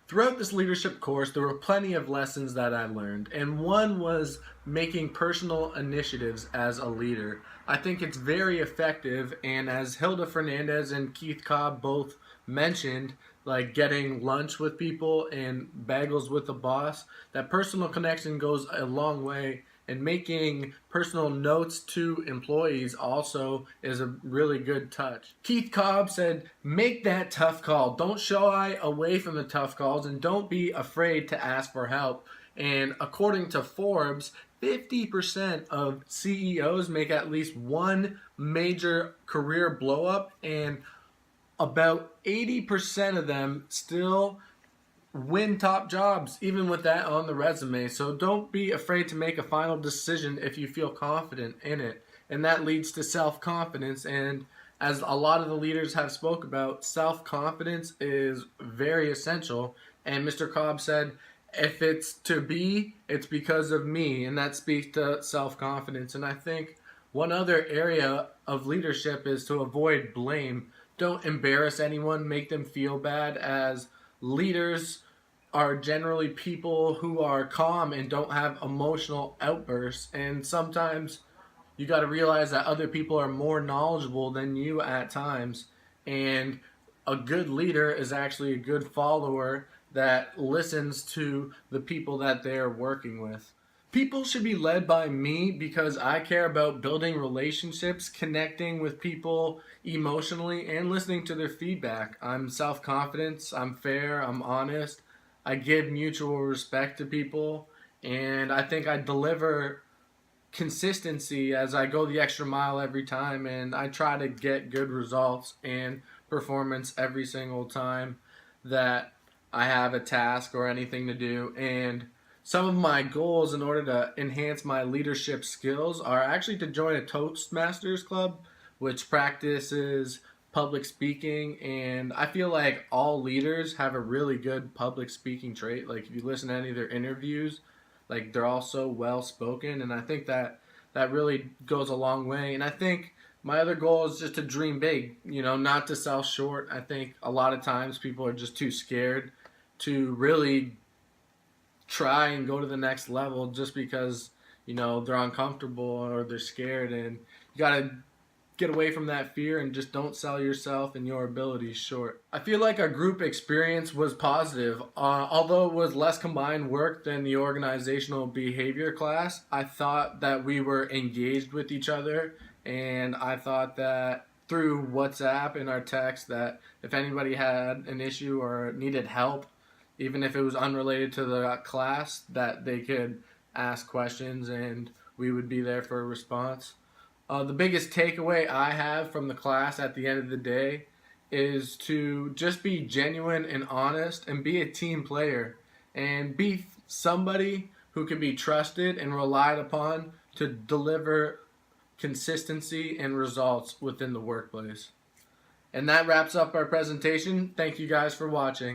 Throughout this leadership course, there were plenty of lessons that I learned, and one was making personal initiatives as a leader. I think it's very effective, and as Hilda Fernandez and Keith Cobb both mentioned, like getting lunch with people and bagels with the boss, that personal connection goes a long way, and making personal notes to employees also is a really good touch. Keith Cobb said, make that tough call. Don't shy away from the tough calls and don't be afraid to ask for help. And according to Forbes, 50% of CEOs make at least one major career blow up, and about 80% of them still win top jobs, even with that on the resume. So don't be afraid to make a final decision if you feel confident in it. And that leads to self-confidence. And as a lot of the leaders have spoke about, self-confidence is very essential. And Mr. Cobb said, if it's to be, it's because of me. And that speaks to self-confidence. And I think one other area of leadership is to avoid blame. Don't embarrass anyone, make them feel bad. As leaders are generally people who are calm and don't have emotional outbursts, and sometimes you got to realize that other people are more knowledgeable than you at times, and a good leader is actually a good follower that listens to the people that they're working with. People should be led by me because I care about building relationships, connecting with people emotionally, and listening to their feedback. I'm self-confident, I'm fair, I'm honest, I give mutual respect to people, and I think I deliver consistency as I go the extra mile every time, and I try to get good results and performance every single time that I have a task or anything to do. And some of my goals in order to enhance my leadership skills are actually to join a Toastmasters club, which practices public speaking, and I feel like all leaders have a really good public speaking trait. Like if you listen to any of their interviews, like they're all so well spoken, and I think that really goes a long way. And I think my other goal is just to dream big, not to sell short. I think a lot of times people are just too scared to really try and go to the next level just because they're uncomfortable or they're scared, and you got to get away from that fear and just don't sell yourself and your abilities short. I feel like our group experience was positive. Although it was less combined work than the organizational behavior class, I thought that we were engaged with each other, and I thought that through WhatsApp and our text that if anybody had an issue or needed help, even if it was unrelated to the class, that they could ask questions and we would be there for a response. The biggest takeaway I have from the class at the end of the day is to just be genuine and honest and be a team player and be somebody who can be trusted and relied upon to deliver consistency and results within the workplace. And that wraps up our presentation. Thank you guys for watching.